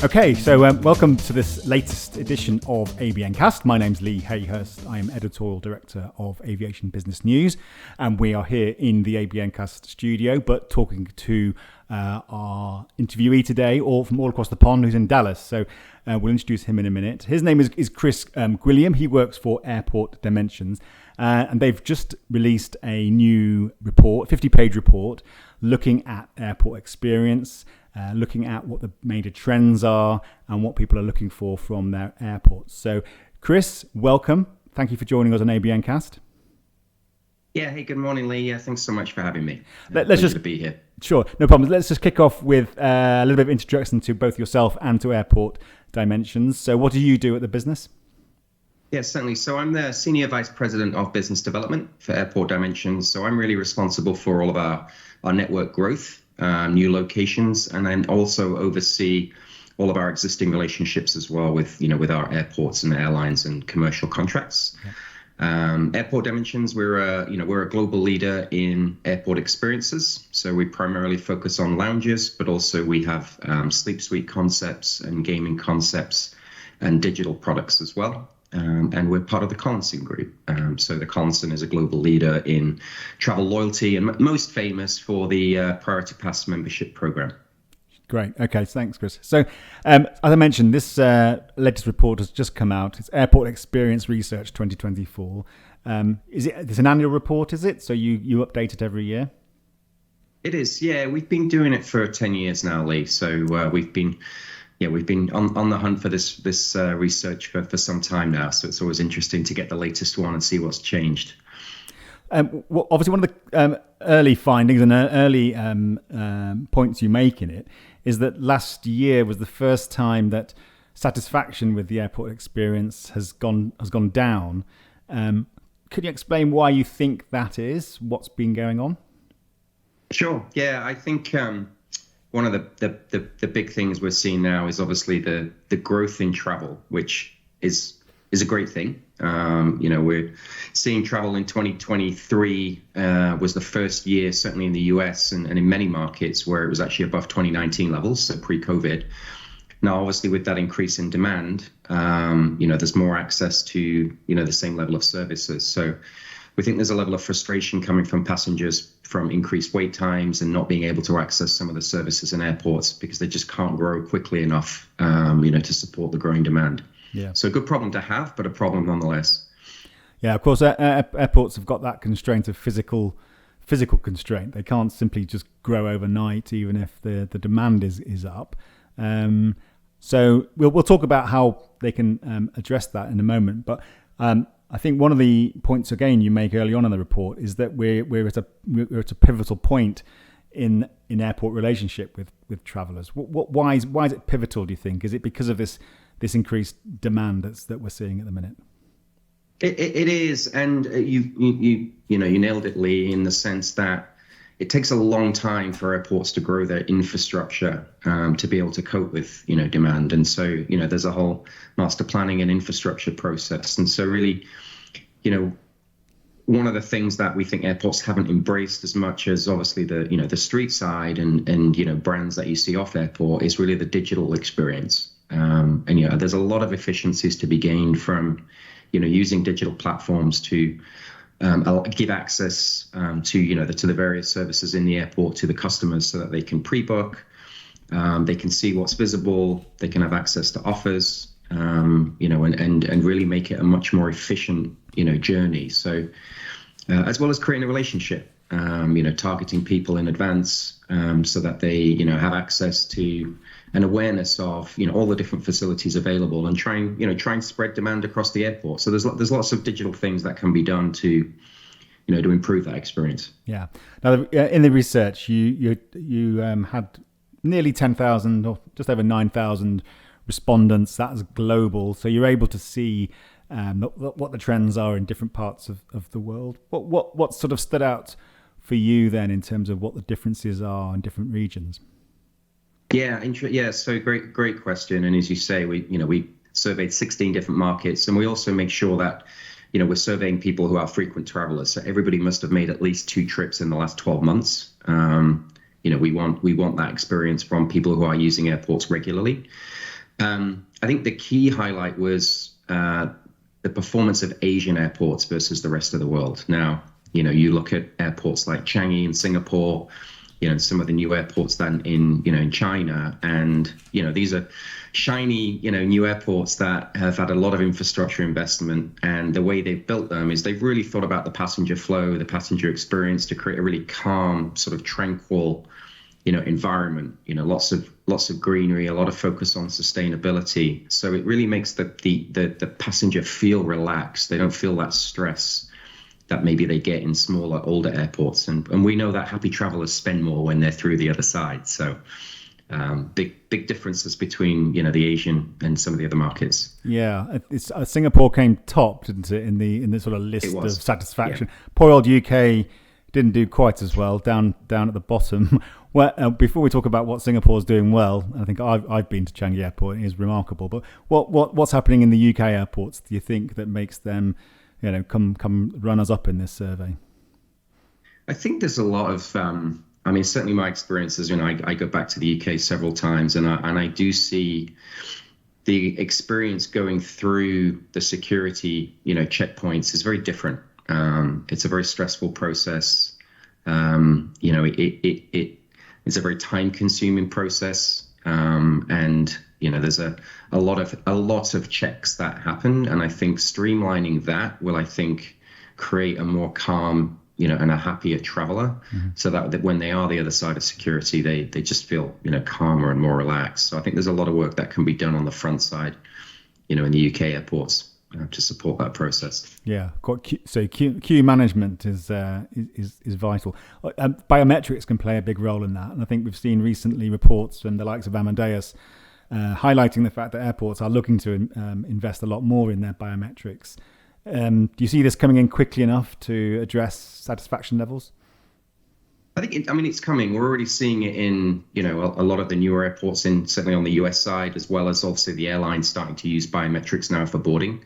Okay, so welcome to this latest edition of ABNcast. My name's Lee Hayhurst. I am editorial director of Aviation Business News, and we are here in the ABNcast studio, but talking to our interviewee today, all from all across the pond, who's in Dallas. So we'll introduce him in a minute. His name is Chris Gwilliam. He works for Airport Dimensions, and they've just released a new report, 50-page report, looking at airport experience, looking at what the major trends are and what people are looking for from their airports. So, Chris, welcome. Thank you for joining us on ABNcast. Yeah, hey, good morning, Lee. Thanks so much for having me. Let's just be here. Sure, no problem. Let's just kick off with a little bit of introduction to both yourself and to Airport Dimensions. So, what do you do at the business? Yeah, certainly. So I'm the Senior Vice President of Business Development for Airport Dimensions. So I'm really responsible for all of our network growth, new locations, and then also oversee all of our existing relationships as well with our airports and airlines and commercial contracts. Okay. Airport Dimensions, we're a global leader in airport experiences. So we primarily focus on lounges, but also we have sleep suite concepts and gaming concepts and digital products as well. And we're part of the Collinson Group. So the Collinson is a global leader in travel loyalty and most famous for the Priority Pass membership program. Great. Okay, thanks, Chris. So as I mentioned, this latest report has just come out. It's Airport Experience Research 2024. It's an annual report, is it? So you update it every year? It is, yeah. We've been doing it for 10 years now, Lee. So we've been on the hunt for this research for some time now. So it's always interesting to get the latest one and see what's changed. Well, obviously, one of the early findings and early points you make in it is that last year was the first time that satisfaction with the airport experience has gone down. Could you explain why you think that is? What's been going on? Sure. Yeah, I think one of the big things we're seeing now is obviously the growth in travel, which is a great thing. We're seeing travel in 2023 was the first year, certainly in the US and in many markets, where it was actually above 2019 levels, so pre-COVID. Now, obviously, with that increase in demand, there's more access to, the same level of services. So we think there's a level of frustration coming from passengers from increased wait times and not being able to access some of the services in airports because they just can't grow quickly enough, to support the growing demand. Yeah. So a good problem to have, but a problem nonetheless. Yeah, of course, airports have got that constraint of physical constraint. They can't simply just grow overnight, even if the demand is up. So we'll talk about how they can address that in a moment. But I think one of the points again you make early on in the report is that we're at a pivotal point in airport relationship with travellers. Why is it pivotal? Do you think? Is it because of this increased demand that we're seeing at the minute? It is, and you nailed it, Lee, in the sense that it takes a long time for airports to grow their infrastructure to be able to cope with demand, and so there's a whole master planning and infrastructure process, and so really one of the things that we think airports haven't embraced as much as obviously the street side and brands that you see off airport is really the digital experience. And there's a lot of efficiencies to be gained from using digital platforms to give access to the various services in the airport to the customers so that they can pre-book, they can see what's visible, they can have access to offers, and really make it a much more efficient journey. So as well as creating a relationship, targeting people in advance so that they have access to an awareness of all the different facilities available and try and spread demand across the airport. So there's lots of digital things that can be done to improve that experience. Yeah. Now in the research you had nearly 10,000 or just over 9,000 respondents. That's global. So you're able to see what the trends are in different parts of the world. What sort of stood out for you then in terms of what the differences are in different regions? Yeah. So great question. And as you say, we surveyed 16 different markets, and we also make sure that we're surveying people who are frequent travelers. So everybody must have made at least 2 trips in the last 12 months. We want that experience from people who are using airports regularly. I think the key highlight was the performance of Asian airports versus the rest of the world. Now, you look at airports like Changi in Singapore, some of the new airports then in China, and these are shiny new airports that have had a lot of infrastructure investment, and the way they've built them is they've really thought about the passenger flow, the passenger experience, to create a really calm, sort of tranquil environment, lots of greenery, a lot of focus on sustainability. So it really makes the passenger feel relaxed. They don't feel that stress that maybe they get in smaller, older airports. And we know that happy travelers spend more when they're through the other side. So big differences between, the Asian and some of the other markets. Yeah, Singapore came top, didn't it, in the sort of list of satisfaction. Yeah. Poor old UK didn't do quite as well, down at the bottom. Well, before we talk about what Singapore's doing well, I think I've been to Changi Airport. It is remarkable. But what's happening in the UK airports, do you think, that makes them come runners up in this survey? I think there's a lot of certainly my experiences, I go back to the UK several times, and I do see the experience going through the security checkpoints is very different. It's a very stressful process. It's a very time-consuming process, and there's a lot of checks that happen, and I think streamlining that will, I think, create a more calm, and a happier traveler, so that when they are the other side of security, they just feel calmer and more relaxed. So I think there's a lot of work that can be done on the front side, in the UK airports, to support that process. Yeah, so queue management is vital. Biometrics can play a big role in that, and I think we've seen recently reports from the likes of Amadeus highlighting the fact that airports are looking to invest a lot more in their biometrics. Do you see this coming in quickly enough to address satisfaction levels? I think it's coming. We're already seeing it in a lot of the newer airports, certainly on the US side, as well as also the airlines starting to use biometrics now for boarding.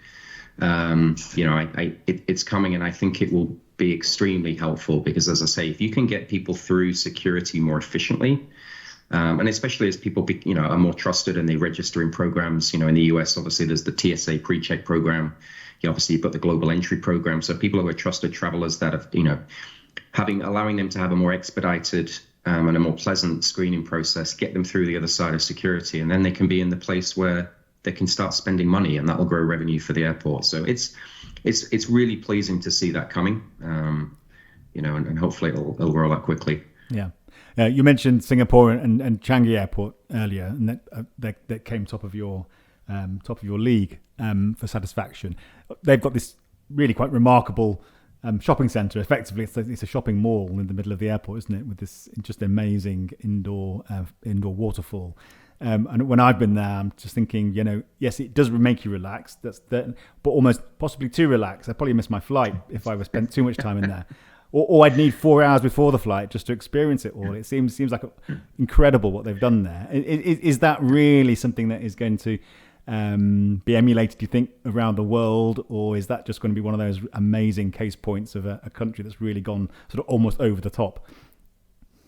It's coming, and I think it will be extremely helpful because, as I say, if you can get people through security more efficiently, and especially as people are more trusted and they register in programs, in the US, obviously there's the TSA pre-check program. Obviously you've got the global entry program. So people who are trusted travelers that have, allowing them to have a more expedited and a more pleasant screening process, get them through the other side of security, and then they can be in the place where they can start spending money, and that will grow revenue for the airport. So it's really pleasing to see that coming, and hopefully it'll roll out quickly. Yeah. You mentioned Singapore and Changi Airport earlier, and that came top of your league for satisfaction. They've got this really quite remarkable shopping centre. Effectively, it's a shopping mall in the middle of the airport, isn't it? With this just amazing indoor waterfall. And when I've been there, I'm just thinking, yes, it does make you relax. But almost possibly too relaxed. I'd probably miss my flight if I was spent too much time in there. Or I'd need 4 hours before the flight just to experience it all. It seems like incredible what they've done there. Is that really something that is going to be emulated, do you think, around the world, or is that just going to be one of those amazing case points of a country that's really gone sort of almost over the top?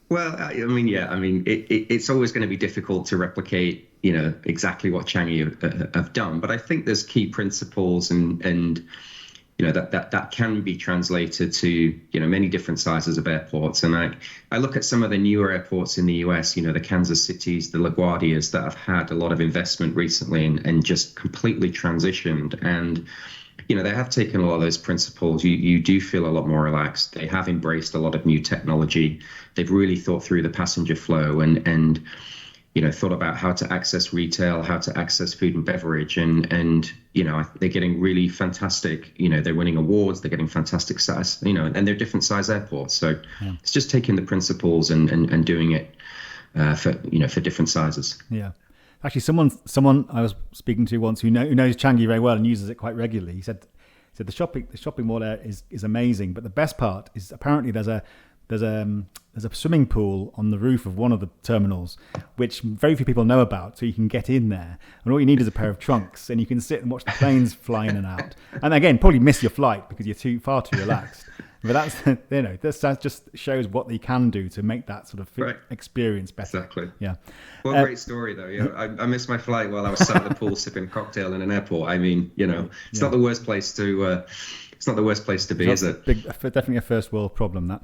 Well, it's always going to be difficult to replicate, exactly what Changi have done, but I think there's key principles and that can be translated to, many different sizes of airports. And I look at some of the newer airports in the US, the Kansas Cities, the LaGuardias, that have had a lot of investment recently and just completely transitioned. And, they have taken a lot of those principles. You do feel a lot more relaxed. They have embraced a lot of new technology. They've really thought through the passenger flow and thought about how to access retail, how to access food and beverage, and they're getting really fantastic. They're winning awards. They're getting fantastic size. And they're different size airports. So It's just taking the principles and doing it for different sizes. Yeah. Actually, someone I was speaking to once who knows Changi very well and uses it quite regularly. He said the shopping mall there is amazing, but the best part is apparently there's a swimming pool on the roof of one of the terminals, which very few people know about, so you can get in there. And all you need is a pair of trunks, and you can sit and watch the planes fly in and out. And again, probably miss your flight because you're far too relaxed. But that just shows what they can do to make that sort of experience better. Exactly. Yeah. What a great story, though. I missed my flight while I was sat at the pool sipping a cocktail in an airport. I mean, it's not the worst place to. It's not the worst place to be, is it? Definitely a first world problem. That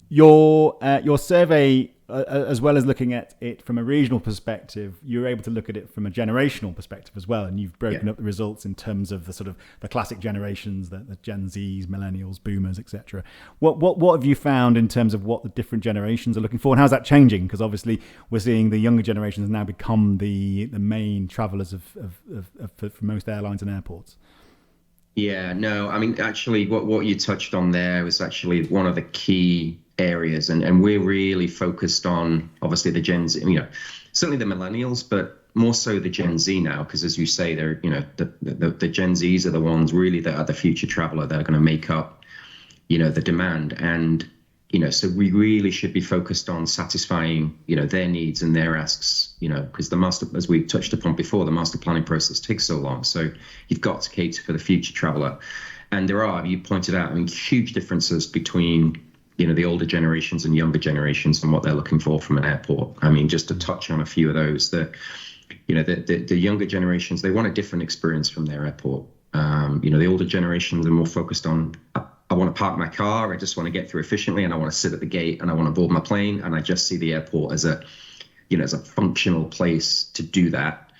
your survey, as well as looking at it from a regional perspective, you're able to look at it from a generational perspective as well, and you've broken up the results in terms of the sort of the classic generations, the Gen Zs, Millennials, Boomers, etc. What have you found in terms of what the different generations are looking for, and how's that changing? Because obviously we're seeing the younger generations now become the main travellers for most airlines and airports. Yeah, no, I mean, actually, what you touched on there was actually one of the key areas, and we're really focused on obviously the Gen Z, certainly the millennials, but more so the Gen Z now, because as you say, they're the Gen Zs are the ones really that are the future traveler that are going to make up the demand, and so we really should be focused on satisfying their needs and their asks, because as we touched upon before, the master planning process takes so long, so you've got to cater for the future traveler. And you pointed out, huge differences between the older generations and younger generations and what they're looking for from an airport. I mean, just to touch on a few of those, the younger generations, they want a different experience from their airport. The older generations are more focused on, I want to park my car, I just want to get through efficiently, and I want to sit at the gate, and I want to board my plane, and I just see the airport as a functional place to do that.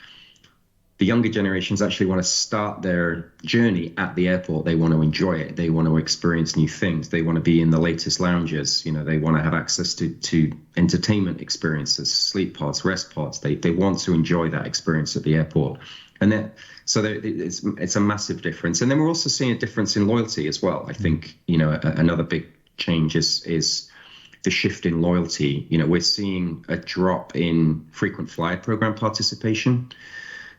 The younger generations actually want to start their journey at the airport. They want to enjoy it. They want to experience new things. They want to be in the latest lounges. They want to have access to entertainment experiences, sleep pods, rest pods. They want to enjoy that experience at the airport. And it's a massive difference. And then we're also seeing a difference in loyalty as well. I think, another big change is the shift in loyalty. We're seeing a drop in frequent flyer program participation.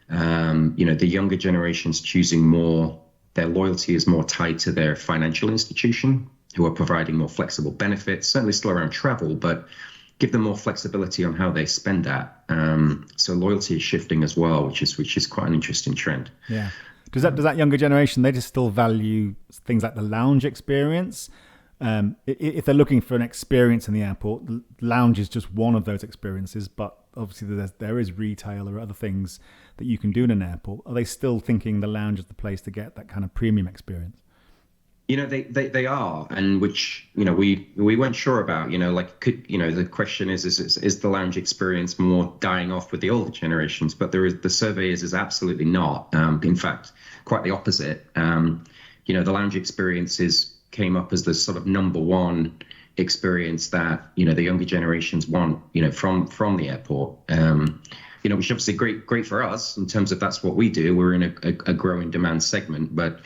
The younger generations choosing more, their loyalty is more tied to their financial institution, who are providing more flexible benefits, certainly still around travel, but give them more flexibility on how they spend that. So loyalty is shifting as well, which is quite an interesting trend. Yeah. Does that younger generation, they just still value things like the lounge experience? If they're looking for an experience in the airport, the lounge is just one of those experiences, but obviously there is retail or other things that you can do in an airport. Are they still thinking the lounge is the place to get that kind of premium experience? They are, and which we weren't sure about. The question is the lounge experience more dying off with the older generations? But the survey is absolutely not. In fact, quite the opposite. The lounge experiences came up as the sort of number one experience that the younger generations want from the airport. Which obviously great for us in terms of that's what we do. We're in a growing demand segment, but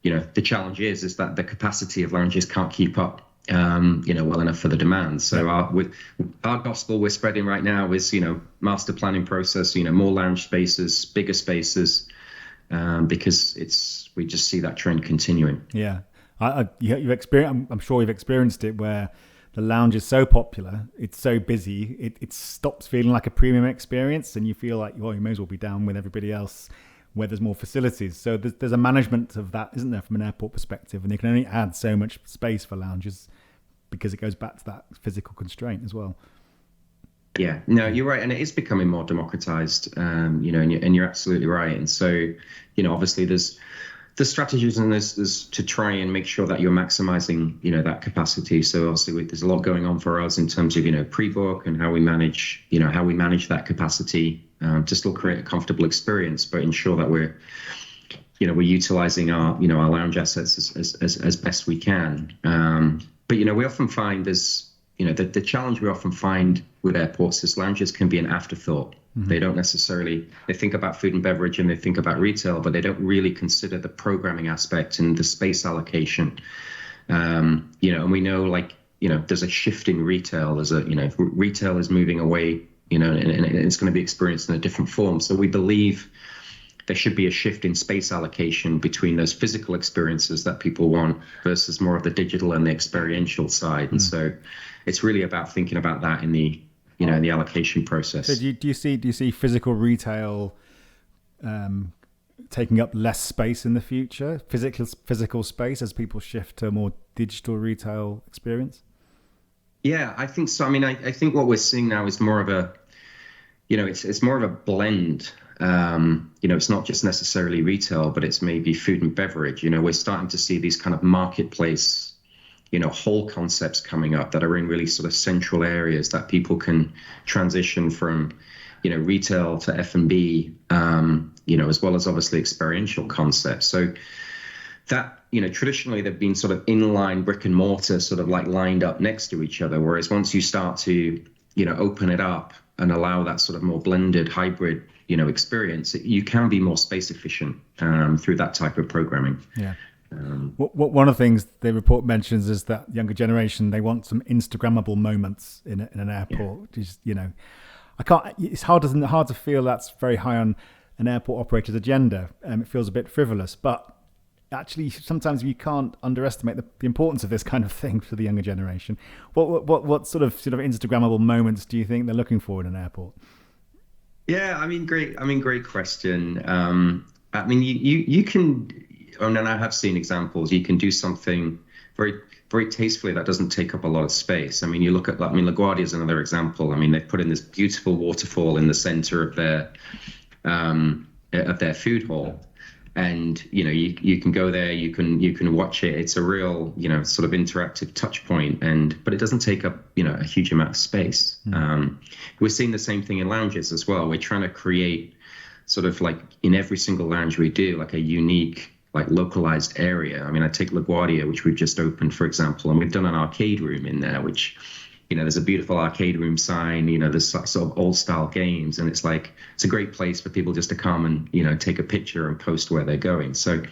the challenge is that the capacity of lounges can't keep up well enough for the demand. So our gospel we're spreading right now is master planning process, more lounge spaces, bigger spaces, because we just see that trend continuing. Yeah. You've experienced. I'm sure you've experienced it where the lounge is so popular, it's so busy, it stops feeling like a premium experience, and you feel like, well, you may as well be down with everybody else where there's more facilities. So there's a management of that, isn't there, from an airport perspective, and they can only add so much space for lounges because it goes back to that physical constraint as well. Yeah, no, you're right, and it is becoming more democratized, and you're absolutely right. And so, obviously there's strategies and there's to try and make sure that you're maximizing, that capacity. So obviously there's a lot going on for us in terms of, pre-book and how we manage that capacity to still create a comfortable experience, but ensure that we're utilizing our lounge assets as best we can. But we often find the challenge we often find with airports is lounges can be an afterthought. Mm-hmm. They don't necessarily, they think about food and beverage and they think about retail, but they don't really consider the programming aspect and the space allocation. And we know there's a shift in retail. Retail is moving away, and it's going to be experienced in a different form. So we believe there should be a shift in space allocation between those physical experiences that people want versus more of the digital and the experiential side. Mm. And so it's really about thinking about that in the the allocation process. So do you see physical retail taking up less space in the future, physical space, as people shift to a more digital retail experience? Yeah, I think so. I mean, I think what we're seeing now is more of a, it's more of a blend. It's not just necessarily retail, but it's maybe food and beverage. We're starting to see these kind of marketplace, whole concepts coming up that are in really sort of central areas that people can transition from, retail to F&B, as well as obviously experiential concepts. So that, traditionally they've been sort of inline brick and mortar, sort of like lined up next to each other. Whereas once you start to, open it up and allow that sort of more blended hybrid, experience, you can be more space efficient through that type of programming. Yeah. One of the things the report mentions is that younger generation, they want some Instagrammable moments in an airport. Yeah. It's hard to feel that's very high on an airport operator's agenda. It feels a bit frivolous, but actually sometimes you can't underestimate the importance of this kind of thing for the younger generation. What sort of Instagrammable moments do you think they're looking for in an airport? Yeah, great question. You can, and I have seen examples. You can do something very, very tastefully that doesn't take up a lot of space. You look at, LaGuardia is another example. They've put in this beautiful waterfall in the center of their food hall, and you can go there, you can watch it. It's a real sort of interactive touch point, but it doesn't take up a huge amount of space. We're seeing the same thing in lounges as well. We're trying to create sort of like in every single lounge we do, like a unique, like localized area. I take LaGuardia, which we've just opened, for example, and we've done an arcade room in there, which there's a beautiful arcade room sign, there's sort of old style games, and it's a great place for people just to come and, take a picture and post where they're going. So,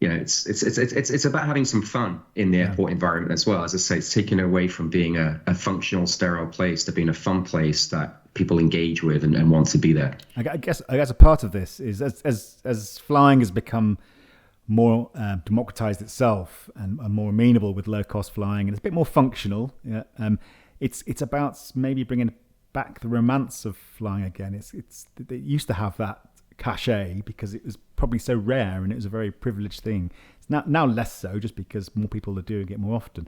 it's about having some fun in the airport environment as well. As I say, it's taken away from being a functional, sterile place to being a fun place that people engage with and want to be there. I guess a part of this is as flying has become more democratized itself and more amenable with low cost flying, and it's a bit more functional. It's about maybe bringing back the romance of flying again. It used to have that cachet because it was probably so rare and it was a very privileged thing. It's now less so, just because more people are doing it more often.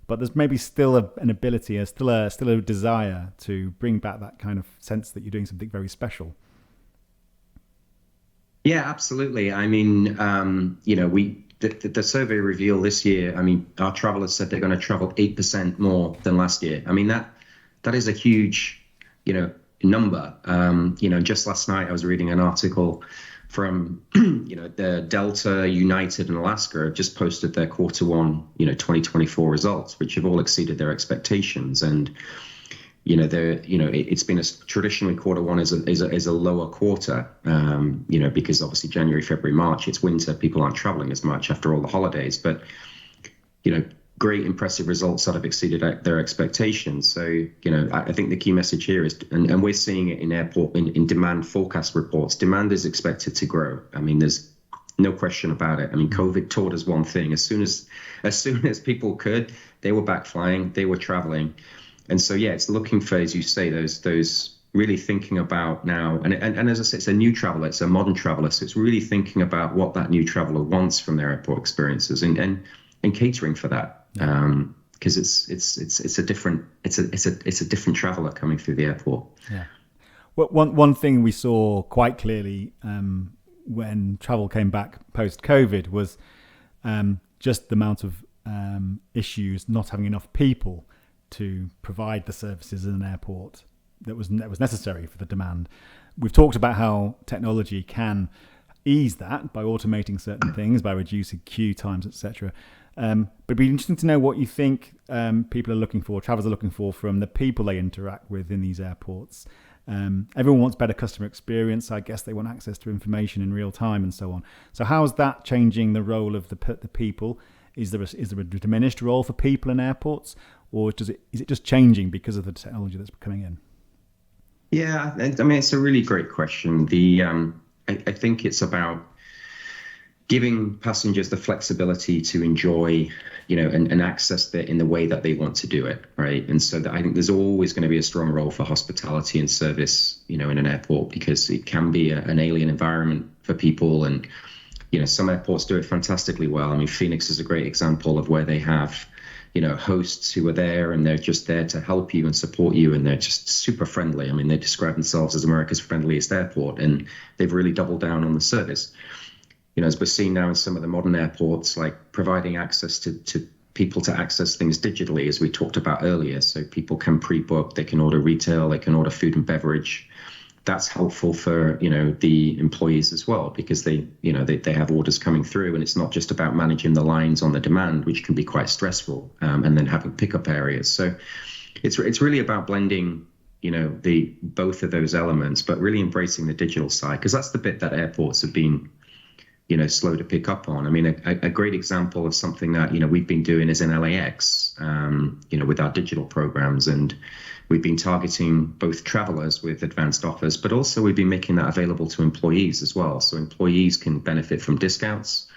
But there's maybe still an ability, still a desire to bring back that kind of sense that you're doing something very special. Yeah, absolutely. The survey revealed this year, our travelers said they're going to travel 8% more than last year. That is a huge, number. Just last night I was reading an article from, the Delta, United, and Alaska have just posted their Q1, 2024 results, which have all exceeded their expectations. And it's been traditionally Q1 is a lower quarter, because obviously January, February, March, it's winter. People aren't traveling as much after all the holidays, but, great, impressive results that have exceeded their expectations. So, I think the key message here is, and we're seeing it in airport, in demand forecast reports, demand is expected to grow. There's no question about it. COVID taught us one thing. As soon as people could, they were back flying, they were traveling. And so, it's looking for, as you say, those really thinking about now, and as I say, it's a new traveler, it's a modern traveler, so it's really thinking about what that new traveler wants from their airport experiences and catering for that, because it's a different traveler coming through the airport. Yeah. Well, one thing we saw quite clearly when travel came back post-COVID was just the amount of issues not having enough people to provide the services in an airport that was necessary for the demand. We've talked about how technology can ease that by automating certain things, by reducing queue times, etc. But it'd be interesting to know what you think people are looking for, travelers are looking for from the people they interact with in these airports. Everyone wants better customer experience. I guess they want access to information in real time and so on. So how is that changing the role of the people? Is there a diminished role for people in airports, or is it just changing because of the technology that's coming in? Yeah, it's a really great question. I think it's about, giving passengers the flexibility to enjoy, and access that in the way that they want to do it, right? And so I think there's always going to be a strong role for hospitality and service, in an airport, because it can be an alien environment for people. And, some airports do it fantastically well. I mean, Phoenix is a great example of where they have, hosts who are there and they're just there to help you and support you. And they're just super friendly. I mean, they describe themselves as America's friendliest airport, and they've really doubled down on the service. As we're seeing now in some of the modern airports, like providing access to people to access things digitally, as we talked about earlier. So people can pre-book, they can order retail, they can order food and beverage. That's helpful for, the employees as well, because they have orders coming through, and it's not just about managing the lines on the demand, which can be quite stressful, and then having pickup areas. So it's really about blending, the both of those elements, but really embracing the digital side, because that's the bit that airports have been slow to pick up on. I mean, a great example of something that, we've been doing is in LAX, with our digital programs. And we've been targeting both travelers with advanced offers, but also we've been making that available to employees as well. So employees can benefit from discounts.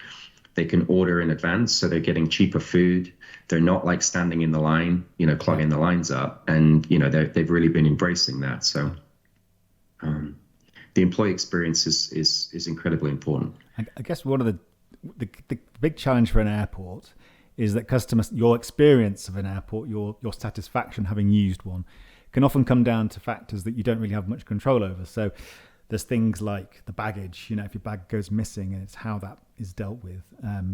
They can order in advance, so they're getting cheaper food. They're not like standing in the line, clogging the lines up. And, they've really been embracing that. So the employee experience is incredibly important. I guess one of the big challenge for an airport is that customers, your experience of an airport, your satisfaction having used one, can often come down to factors that you don't really have much control over. So there's things like the baggage, if your bag goes missing, and it's how that is dealt with.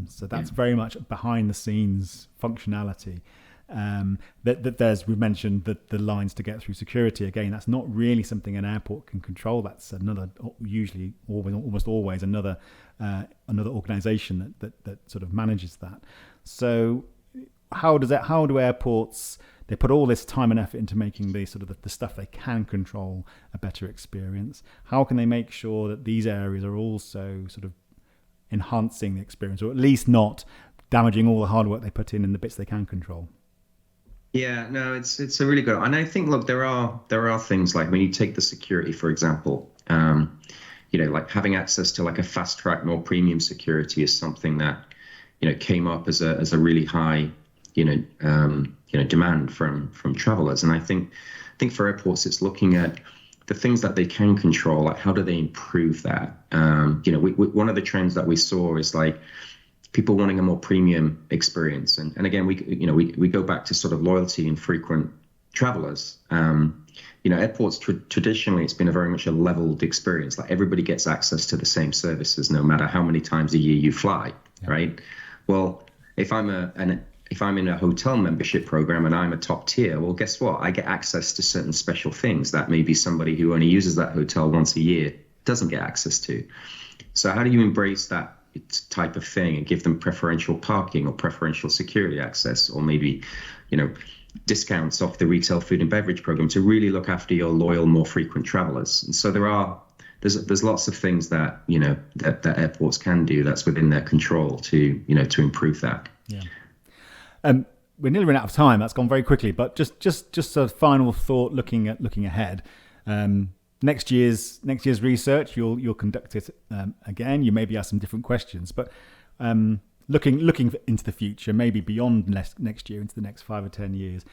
So that's very much behind the scenes functionality. We've mentioned that the lines to get through security, again, that's not really something an airport can control. That's almost always another organization that sort of manages that. So how do airports, they put all this time and effort into making the sort of the stuff they can control a better experience. How can they make sure that these areas are also sort of enhancing the experience, or at least not damaging all the hard work they put in the bits they can control? Yeah, no, it's a really good, and I think, look, there are things like when you take the security, for example, like having access to like a fast track, more premium security is something that, came up as a really high, demand from travelers. And I think for airports, it's looking at the things that they can control, like how do they improve that? One of the trends that we saw is like people wanting a more premium experience. And again, we go back to sort of loyalty and frequent travelers. Airports traditionally, it's been a very much a leveled experience. Like everybody gets access to the same services, no matter how many times a year you fly, right? Well, if I'm in a hotel membership program and I'm a top tier, well, guess what? I get access to certain special things that maybe somebody who only uses that hotel once a year doesn't get access to. So how do you embrace that type of thing and give them preferential parking or preferential security access, or maybe, discounts off the retail food and beverage program to really look after your loyal, more frequent travelers? And so there's lots of things that, that airports can do that's within their control to improve that. Yeah. We're nearly run out of time. That's gone very quickly, but just a final thought looking ahead. Next year's research, you'll conduct it again. You maybe ask some different questions, but looking into the future, maybe beyond next year, into the next 5 or 10 years.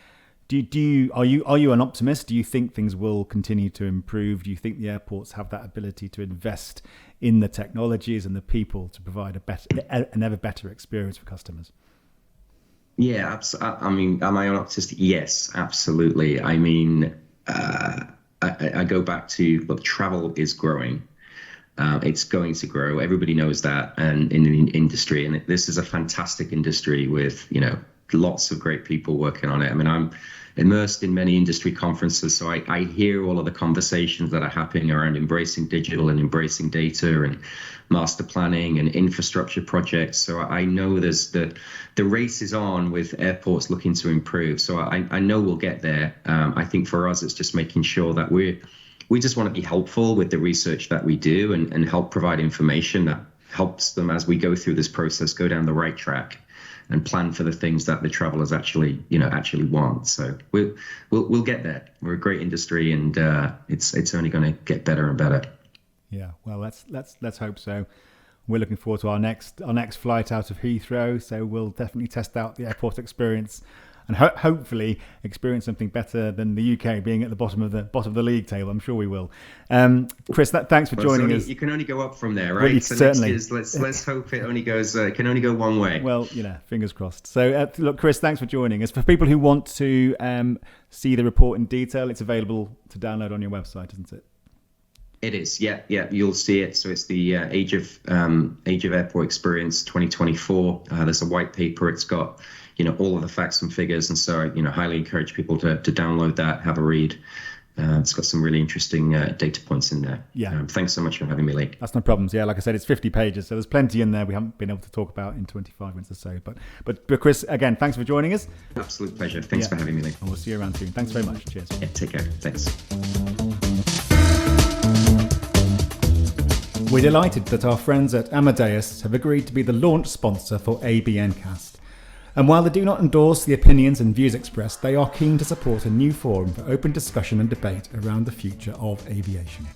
Are you an optimist? Do you think things will continue to improve? Do you think the airports have that ability to invest in the technologies and the people to provide an ever better experience for customers? Yeah, I mean, am I an optimist? Yes, absolutely. I mean, I go back to, look, travel is growing. It's going to grow. Everybody knows that, and in the industry, and this is a fantastic industry with, lots of great people working on it. I mean, I'm immersed in many industry conferences, so I hear all of the conversations that are happening around embracing digital and embracing data and master planning and infrastructure projects. So I know the race is on with airports looking to improve. So I know we'll get there. I think for us, it's just making sure that we just want to be helpful with the research that we do and help provide information that helps them as we go through this process, go down the right track and plan for the things that the travelers actually want. So we'll get there. We're a great industry, and it's only going to get better and better. Yeah, well, let's hope so. We're looking forward to our next flight out of Heathrow, so we'll definitely test out the airport experience and hopefully experience something better than the UK being at the bottom of the league table. I'm sure we will. Chris, thanks for joining us. You can only go up from there, right? Well, so certainly. Let's hope it only goes. Can only go one way. Well, fingers crossed. So, look, Chris, thanks for joining us. For people who want to see the report in detail, it's available to download on your website, isn't it? It is, yeah, you'll see it. So it's the Age of Airport Experience 2024. There's a white paper. It's got all of the facts and figures, and so highly encourage people to download that, have a read. It's got some really interesting data points in there. Yeah. Thanks so much for having me, Lee. That's no problems. Yeah, like I said, it's 50 pages, so there's plenty in there we haven't been able to talk about in 25 minutes or so. But Chris, again, thanks for joining us. Absolute pleasure. Thanks for having me, Lee. And we'll see you around soon. Thanks very much. Cheers. Yeah, take care. Thanks. We're delighted that our friends at Amadeus have agreed to be the launch sponsor for ABNcast. And while they do not endorse the opinions and views expressed, they are keen to support a new forum for open discussion and debate around the future of aviation.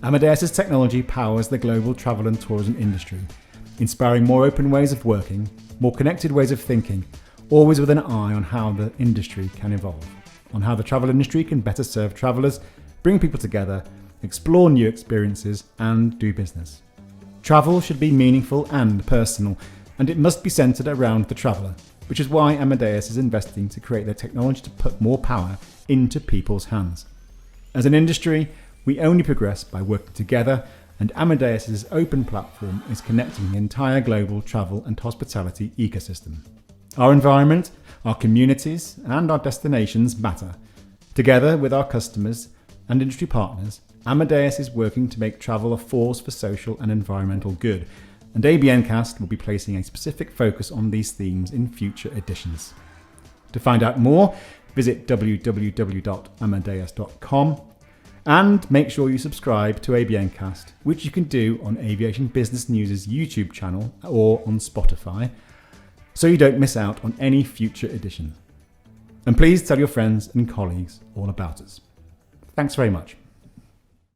Amadeus's technology powers the global travel and tourism industry, inspiring more open ways of working, more connected ways of thinking, always with an eye on how the industry can evolve, on how the travel industry can better serve travellers, bring people together, explore new experiences, and do business. Travel should be meaningful and personal, and it must be centred around the traveller, which is why Amadeus is investing to create their technology to put more power into people's hands. As an industry, we only progress by working together, and Amadeus's open platform is connecting the entire global travel and hospitality ecosystem. Our environment, our communities, and our destinations matter. Together with our customers and industry partners, Amadeus is working to make travel a force for social and environmental good, and ABNcast will be placing a specific focus on these themes in future editions. To find out more, visit www.amadeus.com and make sure you subscribe to ABNcast, which you can do on Aviation Business News' YouTube channel or on Spotify, so you don't miss out on any future edition. And please tell your friends and colleagues all about us. Thanks very much.